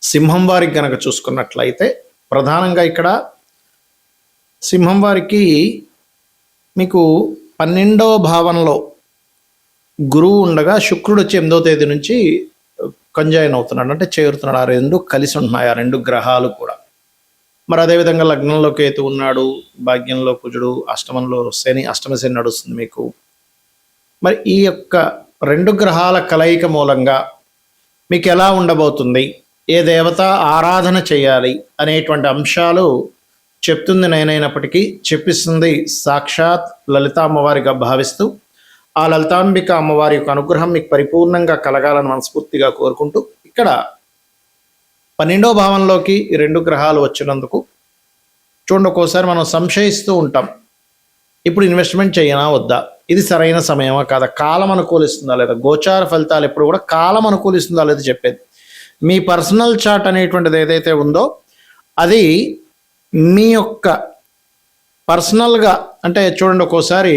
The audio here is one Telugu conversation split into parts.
సింహం వారికి గనక చూసుకున్నట్లయితే ప్రధానంగా ఇక్కడ సింహం వారికి మీకు 12వ భావంలో గురువు ఉండగా శుక్రుడు వచ్చి 8వ తేదీ నుంచి కంజాయిన్ అవుతున్నాడు, అంటే చేరుతున్నాడు. ఆ రెండు కలిసి ఉంటున్నాయి, ఆ రెండు గ్రహాలు కూడా. మరి అదేవిధంగా లగ్నంలో కేతు ఉన్నాడు, భాగ్యంలో కుజుడు, అష్టమంలో శని, అష్టమ శని నడుస్తుంది మీకు. మరి ఈ యొక్క రెండు గ్రహాల కలయిక మూలంగా మీకు ఎలా ఉండబోతుంది, ఏ దేవత ఆరాధన చేయాలి అనేటువంటి అంశాలు చెప్తుంది నేనైనప్పటికీ చెప్పిస్తుంది సాక్షాత్ లలిత అమ్మవారిగా భావిస్తూ, ఆ లలితాంబిక అమ్మవారి యొక్క అనుగ్రహం మీకు పరిపూర్ణంగా కలగాలని మనస్ఫూర్తిగా కోరుకుంటూ, ఇక్కడ 12వ భావంలోకి ఈ రెండు గ్రహాలు వచ్చినందుకు చూడండి, ఒక్కోసారి మనం సంశయిస్తూ ఉంటాం, ఇప్పుడు ఇన్వెస్ట్మెంట్ చేయనా వద్దా, ఇది సరైన సమయమా కాదా, కాలం అనుకూలిస్తుందా లేదా, గోచార ఫలితాలు ఎప్పుడు కూడా కాలం అనుకూలిస్తుందా లేదా చెప్పేది. మీ పర్సనల్ చార్ట్ అనేటువంటిది ఏదైతే ఉందో అది మీ యొక్క పర్సనల్గా, అంటే చూడండి ఒక్కోసారి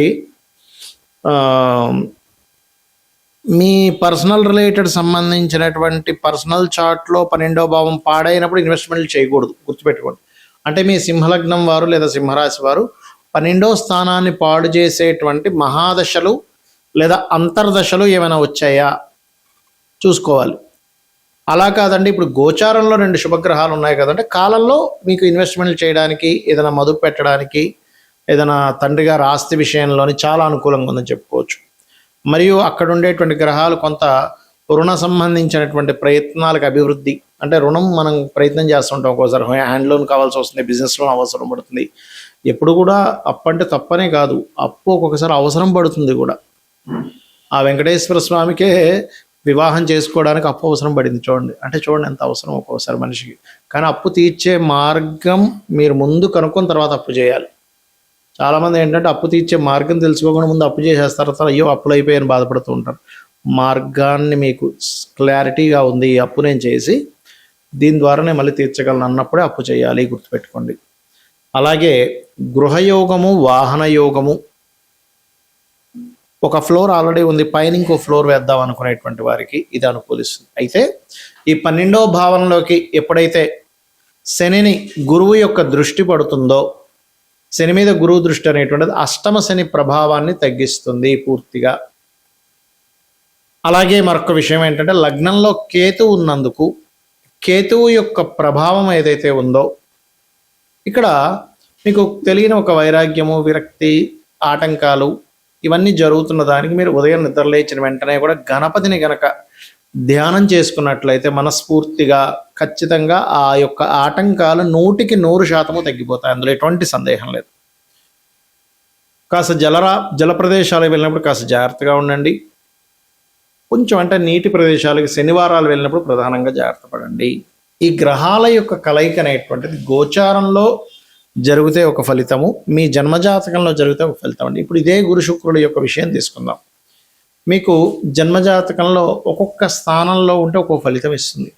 మీ పర్సనల్ రిలేటెడ్ సంబంధించినటువంటి పర్సనల్ చార్ట్లో 12వ భావం పాడైనప్పుడు ఇన్వెస్ట్మెంట్లు చేయకూడదు, గుర్తుపెట్టుకోండి. అంటే మీ సింహలగ్నం వారు లేదా సింహరాశి వారు 12వ స్థానాన్ని పాడు చేసేటువంటి మహాదశలు లేదా అంతర్దశలు ఏమైనా వచ్చాయా చూసుకోవాలి. అలా కాదండి, ఇప్పుడు గోచారంలో 2 శుభగ్రహాలు ఉన్నాయి కదంటే కాలంలో మీకు ఇన్వెస్ట్మెంట్లు చేయడానికి, ఏదైనా మదుపు పెట్టడానికి, ఏదైనా తండ్రి గారి ఆస్తి విషయంలోని చాలా అనుకూలంగా ఉందని చెప్పుకోవచ్చు. మరియు అక్కడ ఉండేటువంటి గ్రహాలు కొంత రుణ సంబంధించినటువంటి ప్రయత్నాలకు అభివృద్ధి, అంటే రుణం మనం ప్రయత్నం చేస్తుంటాం, ఒక్కోసారి హ్యాండ్ లోన్ కావాల్సి వస్తుంది, బిజినెస్ లోన్ అవసరం పడుతుంది. ఎప్పుడు కూడా అప్పు అంటే తప్పనే కాదు, అప్పు ఒక్కొక్కసారి అవసరం పడుతుంది కూడా. ఆ వెంకటేశ్వర స్వామికే వివాహం చేసుకోవడానికి అప్పు అవసరం పడింది చూడండి, అంటే చూడండి ఎంత అవసరం ఒక్కోసారి మనిషికి. కానీ అప్పు తీర్చే మార్గం మీరు ముందు కనుక్కొని తర్వాత అప్పు చేయాలి. చాలామంది ఏంటంటే అప్పు తీర్చే మార్గం తెలుసుకోకుండా ముందు అప్పు చేసేస్తారు, తర్వాత అయ్యో అప్పులు అయిపోయాయని బాధపడుతూ ఉంటారు. మార్గాన్ని మీకు క్లారిటీగా ఉంది, ఈ అప్పు నేను చేసి దీని ద్వారానే మళ్ళీ తీర్చగలను అన్నప్పుడే అప్పు చేయాలి, గుర్తుపెట్టుకోండి. అలాగే గృహయోగము, వాహన యోగము, ఒక ఫ్లోర్ ఆల్రెడీ ఉంది, పైన ఇంకో ఫ్లోర్ వేద్దాం అనుకునేటువంటి వారికి ఇది అనుకూలిస్తుంది. అయితే ఈ 12వ భావంలోకి ఎప్పుడైతే శనిని గురువు యొక్క దృష్టి పడుతుందో, శని మీద గురువు దృష్టి అనేటువంటిది అష్టమ శని ప్రభావాన్ని తగ్గిస్తుంది పూర్తిగా. అలాగే మరొక విషయం ఏంటంటే లగ్నంలో కేతువు ఉన్నందుకు కేతువు యొక్క ప్రభావం ఏదైతే ఉందో ఇక్కడ మీకు తెలియని ఒక వైరాగ్యము, విరక్తి, ఆటంకాలు ఇవన్నీ జరుగుతున్న దానికి మీరు ఉదయం నిద్రలేచిన వెంటనే కూడా గణపతిని గనక ధ్యానం చేసుకున్నట్లయితే మనస్ఫూర్తిగా ఖచ్చితంగా ఆ యొక్క ఆటంకాలు 100% తగ్గిపోతాయి, అందులో ఎటువంటి సందేహం లేదు. కాస్త జల ప్రదేశాలకు వెళ్ళినప్పుడు కాస్త జాగ్రత్తగా ఉండండి. కొంచెం అంటే నీటి ప్రదేశాలకు శనివారాలు వెళ్ళినప్పుడు ప్రధానంగా జాగ్రత్త పడండి. ఈ గ్రహాల యొక్క కలయిక అనేటువంటిది గోచారంలో జరిగితే ఒక ఫలితము, మీ జన్మజాతకంలో జరిగితే ఒక ఫలితం అండి. ఇప్పుడు ఇదే గురు శుక్రుడు యొక్క విషయం తీసుకుందాం. మీకు జన్మజాతకంలో ఒక్కొక్క స్థానంలో ఉంటే ఒక్కొక్క ఫలితం ఇస్తుంది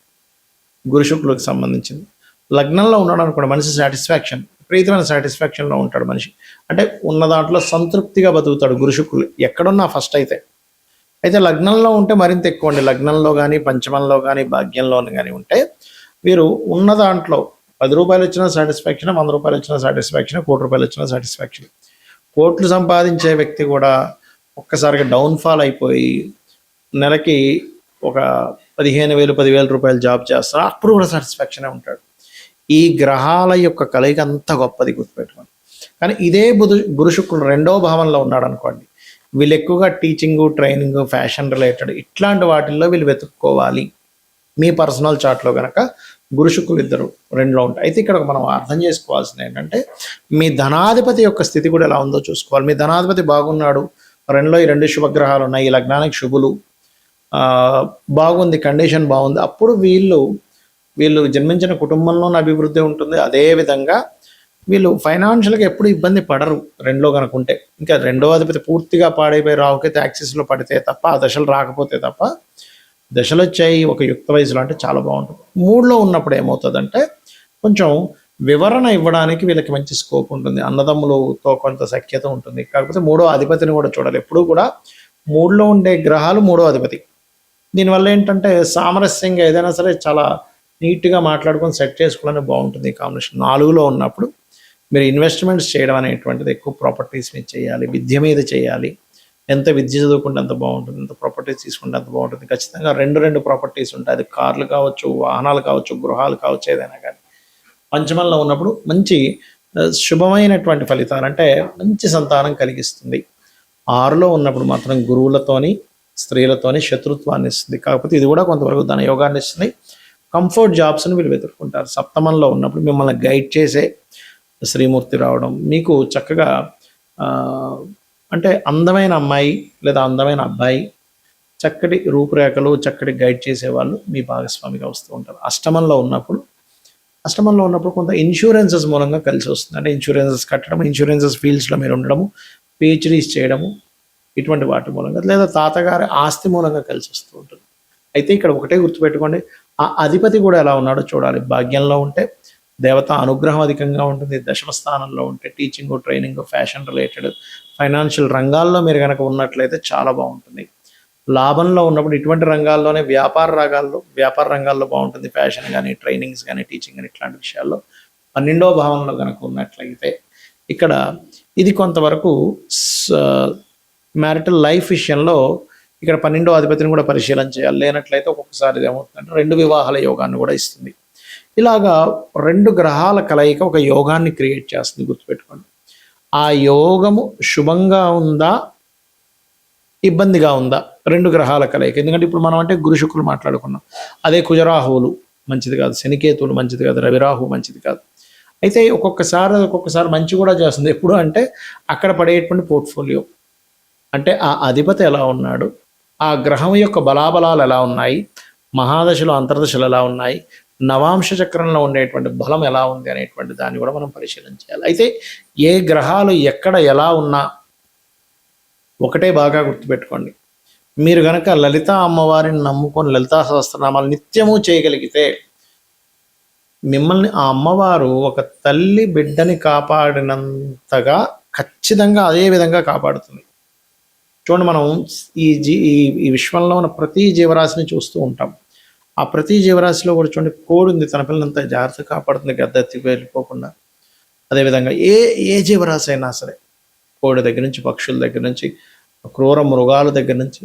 గురు శుక్రుడికి సంబంధించింది. లగ్నంలో ఉన్నాడు అనుకోండి, మనిషి సాటిస్ఫాక్షన్, విపరీతమైన సాటిస్ఫాక్షన్లో ఉంటాడు మనిషి, అంటే ఉన్న దాంట్లో సంతృప్తిగా బతుకుతాడు గురు శుక్రుడు ఎక్కడున్నా ఫస్ట్. అయితే లగ్నంలో ఉంటే మరింత ఎక్కువ అండి. లగ్నంలో కానీ, పంచమంలో కానీ, భాగ్యంలో కానీ ఉంటే వీరు ఉన్న దాంట్లో 10 రూపాయలు వచ్చిన సాటిస్ఫాక్షన్, 100 రూపాయలు వచ్చిన సాటిస్ఫాక్షన్, 1 కోటి రూపాయలు వచ్చిన సాటిస్ఫాక్షన్. కోట్లు సంపాదించే వ్యక్తి కూడా ఒక్కసారిగా డౌన్ఫాల్ అయిపోయి నెలకి ఒక 15,000, 10,000 రూపాయలు జాబ్ చేస్తారు, అప్పుడు కూడా సాటిస్ఫాక్షనే ఉంటాడు. ఈ గ్రహాల యొక్క కలయిక అంత గొప్పది, గుర్తుపెట్టుకోండి. కానీ ఇదే గురు శుక్రుడు 2వ భావంలో ఉన్నాడు అనుకోండి, వీళ్ళు ఎక్కువగా టీచింగు, ట్రైనింగ్, ఫ్యాషన్ రిలేటెడ్ ఇట్లాంటి వాటిల్లో వీళ్ళు వెతుక్కోవాలి. మీ పర్సనల్ చార్ట్లో కనుక గురు శుక్రులు ఇద్దరు 2లో ఉంటాయి. అయితే ఇక్కడ మనం అర్థం చేసుకోవాల్సింది ఏంటంటే మీ ధనాధిపతి యొక్క స్థితి కూడా ఎలా ఉందో చూసుకోవాలి. మీ ధనాధిపతి బాగున్నాడు, 2లో ఈ 2 శుభగ్రహాలు ఉన్నాయి, ఈ లగ్నానికి శుభులు, బాగుంది, కండిషన్ బాగుంది, అప్పుడు వీళ్ళు జన్మించిన కుటుంబంలోనే అభివృద్ధి ఉంటుంది. అదేవిధంగా వీళ్ళు ఫైనాన్షియల్గా ఎప్పుడు ఇబ్బంది పడరు 2లో కనుక ఉంటే. ఇంకా 2వ అధిపతి పూర్తిగా పాడైపోయి రావుకైతే యాక్సిస్లో పడితే తప్ప, ఆ దశలు రాకపోతే తప్ప, దశలు వచ్చాయి ఒక యుక్త వయసులో అంటే చాలా బాగుంటుంది. 3లో ఉన్నప్పుడు ఏమవుతుందంటే కొంచెం వివరణ ఇవ్వడానికి వీళ్ళకి మంచి స్కోప్ ఉంటుంది, అన్నదమ్ములతో కొంత సఖ్యత ఉంటుంది. కాకపోతే 3వ అధిపతిని కూడా చూడాలి. ఎప్పుడు కూడా 3లో ఉండే గ్రహాలు 3వ అధిపతి. దీనివల్ల ఏంటంటే సామరస్యంగా ఏదైనా సరే చాలా నీట్గా మాట్లాడుకొని సెట్ చేసుకోవడానికి బాగుంటుంది ఈ కాంబినేషన్. 4లో ఉన్నప్పుడు మీరు ఇన్వెస్ట్మెంట్స్ చేయడం అనేటువంటిది ఎక్కువ ప్రాపర్టీస్ మీద చేయాలి, విద్య మీద చేయాలి. ఎంత విద్య చదువుకుంటే అంత బాగుంటుంది, ఎంత ప్రాపర్టీస్ తీసుకుంటే అంత బాగుంటుంది. ఖచ్చితంగా రెండు ప్రాపర్టీస్ ఉంటాయి. అది కార్లు కావచ్చు, వాహనాలు కావచ్చు, గృహాలు కావచ్చు, ఏదైనా కానీ. పంచమంలో ఉన్నప్పుడు మంచి శుభమైనటువంటి ఫలితాలు, అంటే మంచి సంతానం కలిగిస్తుంది. 6లో ఉన్నప్పుడు మాత్రం గురువులతోని, స్త్రీలతోని శత్రుత్వాన్ని ఇస్తుంది. కాకపోతే ఇది కూడా కొంతవరకు ధన యోగాన్ని ఇస్తుంది. కంఫర్ట్ జాబ్స్ని వీళ్ళు వెతుక్కుంటారు. సప్తమంలో ఉన్నప్పుడు మిమ్మల్ని గైడ్ చేసే శ్రీమూర్తి రావడం, మీకు చక్కగా అంటే అందమైన అమ్మాయి లేదా అందమైన అబ్బాయి, చక్కటి రూపురేఖలు, చక్కటి గైడ్ చేసేవాళ్ళు మీ భాగస్వామిగా వస్తూ ఉంటారు. అష్టమంలో ఉన్నప్పుడు కొంత ఇన్సూరెన్సెస్ మూలంగా కలిసి వస్తుంది. అంటే ఇన్సూరెన్సెస్ కట్టడం, ఇన్సూరెన్సెస్ ఫీల్డ్స్లో మీరు ఉండడము, పిహెచ్డీస్ చేయడము, ఇటువంటి వాటి మూలంగా, లేదా తాతగారి ఆస్తి మూలంగా కలిసి వస్తూ ఉంటుంది. అయితే ఇక్కడ ఒకటే గుర్తుపెట్టుకోండి, ఆ అధిపతి కూడా ఎలా ఉన్నాడో చూడాలి. భాగ్యంలో ఉంటే దేవత అనుగ్రహం అధికంగా ఉంటుంది. దశమ స్థానంలో ఉంటే teaching, training, fashion related, financial రంగాల్లో మీరు కనుక ఉన్నట్లయితే చాలా బాగుంటుంది. లాభంలో ఉన్నప్పుడు ఇటువంటి రంగాల్లోనే వ్యాపార రంగాల్లో బాగుంటుంది. ఫ్యాషన్ కానీ, ట్రైనింగ్స్ కానీ, టీచింగ్ కానీ, ఇట్లాంటి విషయాల్లో 12వ భావంలో కనుక ఉన్నట్లయితే ఇక్కడ ఇది కొంతవరకు మ్యారిటల్ లైఫ్ విషయంలో ఇక్కడ 12వ అధిపతిని కూడా పరిశీలన చేయాలి. లేనట్లయితే ఒక్కొక్కసారి ఇది ఏమవుతుందంటే 2 వివాహాల యోగాన్ని కూడా ఇస్తుంది. ఇలాగా 2 గ్రహాల కలయిక ఒక యోగాన్ని క్రియేట్ చేస్తుంది, గుర్తుపెట్టుకోండి. ఆ యోగము శుభంగా ఉందా, ఇబ్బందిగా ఉందా, 2 గ్రహాల కలయిక. ఎందుకంటే ఇప్పుడు మనం అంటే గురు శుక్రులు మాట్లాడుకున్నాం. అదే కుజరాహువులు మంచిది కాదు, శనికేతువులు మంచిది కాదు, రవిరాహు మంచిది కాదు. అయితే ఒక్కొక్కసారి మంచి కూడా చేస్తుంది. ఎప్పుడు అంటే అక్కడ పడేటువంటి పోర్ట్ఫోలియో, అంటే ఆ అధిపతి ఎలా ఉన్నాడు, ఆ గ్రహం యొక్క బలాబలాలు ఎలా ఉన్నాయి, మహాదశలు అంతర్దశలు ఎలా ఉన్నాయి, నవాంశ చక్రంలో ఉండేటువంటి బలం ఎలా ఉంది అనేటువంటి దాన్ని కూడా మనం పరిశీలన చేయాలి. అయితే ఏ గ్రహాలు ఎక్కడ ఎలా ఉన్నా ఒకటే బాగా గుర్తుపెట్టుకోండి, మీరు కనుక లలిత అమ్మవారిని నమ్ముకొని లలితా సహస్రనామాలు నిత్యము చేయగలిగితే మిమ్మల్ని ఆ అమ్మవారు ఒక తల్లి బిడ్డని కాపాడినంతగా ఖచ్చితంగా అదే విధంగా కాపాడుతుంది. చూడండి, మనం ఈ విశ్వంలో ఉన్న ప్రతి జీవరాశిని చూస్తూ ఉంటాం. ఆ ప్రతి జీవరాశిలో కూడా చూడండి, కోడి ఉంది, తన పిల్లలంతా జాగ్రత్తగా కాపాడుతుంది, గద్దెత్తి వెళ్ళిపోకుండా. అదేవిధంగా ఏ జీవరాశి అయినా సరే, కోడి దగ్గర నుంచి, పక్షుల దగ్గర నుంచి, క్రూర మృగాల దగ్గర నుంచి,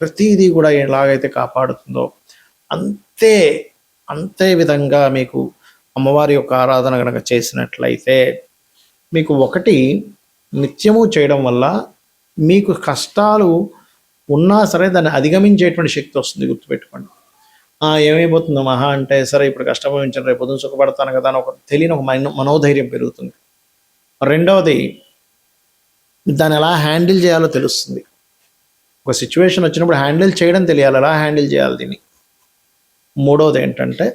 ప్రతిదీ కూడా ఎలాగైతే కాపాడుతుందో అంతే విధంగా మీకు అమ్మవారి యొక్క ఆరాధన కనుక చేసినట్లయితే మీకు ఒకటి నిత్యము చేయడం వల్ల మీకు కష్టాలు ఉన్నా సరే దాన్ని అధిగమించేటువంటి శక్తి వస్తుంది, గుర్తుపెట్టుకోండి. ఏమైపోతుందో మహా అంటే సరే ఇప్పుడు కష్టపడించాను, రేపు పొద్దున సుఖపడతాను కదా అని తెలియని ఒక మనోధైర్యం పెరుగుతుంది. రెండవది, దాన్ని ఎలా హ్యాండిల్ చేయాలో తెలుస్తుంది. ఒక సిచ్యువేషన్ వచ్చినప్పుడు హ్యాండిల్ చేయడం తెలియాలి, ఎలా హ్యాండిల్ చేయాలి దీన్ని. మూడవది ఏంటంటే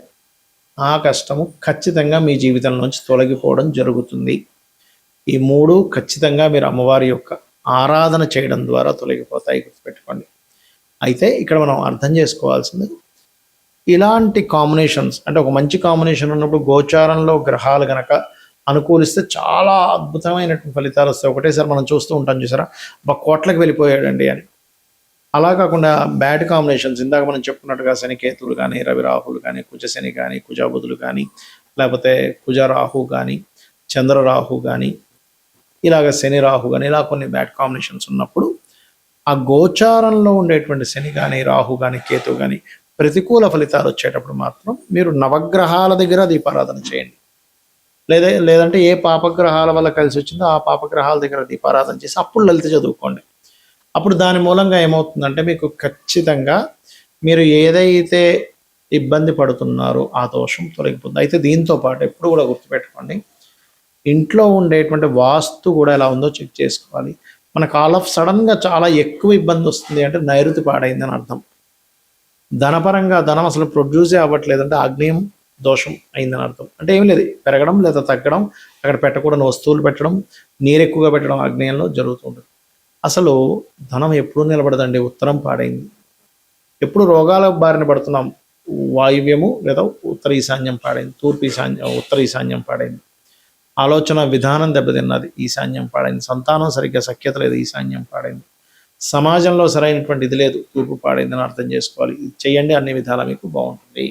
ఆ కష్టము ఖచ్చితంగా మీ జీవితంలోంచి తొలగిపోవడం జరుగుతుంది. ఈ 3 ఖచ్చితంగా మీరు అమ్మవారి యొక్క ఆరాధన చేయడం ద్వారా తొలగిపోతాయి, గుర్తుపెట్టుకోండి. అయితే ఇక్కడ మనం అర్థం చేసుకోవాల్సింది, ఇలాంటి కాంబినేషన్స్, అంటే ఒక మంచి కాంబినేషన్ ఉన్నప్పుడు గోచారంలో గ్రహాలు గనక అనుకూలిస్తే చాలా అద్భుతమైనటువంటి ఫలితాలు వస్తాయి. ఒకటేసారి మనం చూస్తూ ఉంటాం, చూసారా, కోట్లకు వెళ్ళిపోయాడండి అని. అలా కాకుండా బ్యాడ్ కాంబినేషన్స్, ఇందాక మనం చెప్పుకున్నట్టుగా శనికేతువులు కానీ, రవిరాహులు కానీ, కుజశని కానీ, కుజబుధులు కానీ, లేకపోతే కుజరాహు కానీ, చంద్రరాహు కానీ, ఇలాగ శని రాహు కానీ, ఇలా కొన్ని బ్యాడ్ కాంబినేషన్స్ ఉన్నప్పుడు ఆ గోచారంలో ఉండేటువంటి శని కానీ, రాహు కానీ, కేతు కానీ ప్రతికూల ఫలితాలు వచ్చేటప్పుడు మాత్రం మీరు నవగ్రహాల దగ్గర దీపారాధన చేయండి. లేదంటే ఏ పాపగ్రహాల వల్ల కలిసి వచ్చిందో ఆ పాపగ్రహాల దగ్గర దీపారాధన చేసి అప్పుడు లలిత చదువుకోండి. అప్పుడు దాని మూలంగా ఏమవుతుందంటే మీకు ఖచ్చితంగా మీరు ఏదైతే ఇబ్బంది పడుతున్నారో ఆ దోషం తొలగిపోతుంది. అయితే దీంతో పాటు ఎప్పుడు కూడా గుర్తుపెట్టుకోండి, ఇంట్లో ఉండేటువంటి వాస్తు కూడా ఎలా ఉందో చెక్ చేసుకోవాలి. మనకు ఆల్ ఆఫ్ సడన్గా చాలా ఎక్కువ ఇబ్బంది వస్తుంది అంటే నైరుతి పాడైందని అర్థం. ధనపరంగా ధనం అసలు ప్రొడ్యూసే అవ్వట్లేదంటే ఆగ్నేయం దోషం అయిందని అర్థం. అంటే ఏం లేదు, పెరగడం లేదా తగ్గడం, అక్కడ పెట్టకూడని వస్తువులు పెట్టడం, నీరు ఎక్కువగా పెట్టడం ఆగ్నేయంలో జరుగుతుంటుంది. అసలు ధనం ఎప్పుడూ నిలబడదండి, ఉత్తరం పాడైంది. ఎప్పుడు రోగాల బారిన పడుతున్నాం, వాయువ్యము లేదా ఉత్తర ఈశాన్యం పాడైంది, ఉత్తర ఈశాన్యం పాడైంది. ఆలోచన విధానం దెబ్బతిన్నది, ఈశాన్యం పాడైంది. సంతానం సరిగ్గా సఖ్యత లేదు, ఈశాన్యం పాడైంది. సమాజంలో సరైనటువంటి ఇది లేదు, తూర్పు పాడైందని అర్థం చేసుకోవాలి. ఇది చేయండి, అన్ని విధాలా మీకు బాగుంటుంది.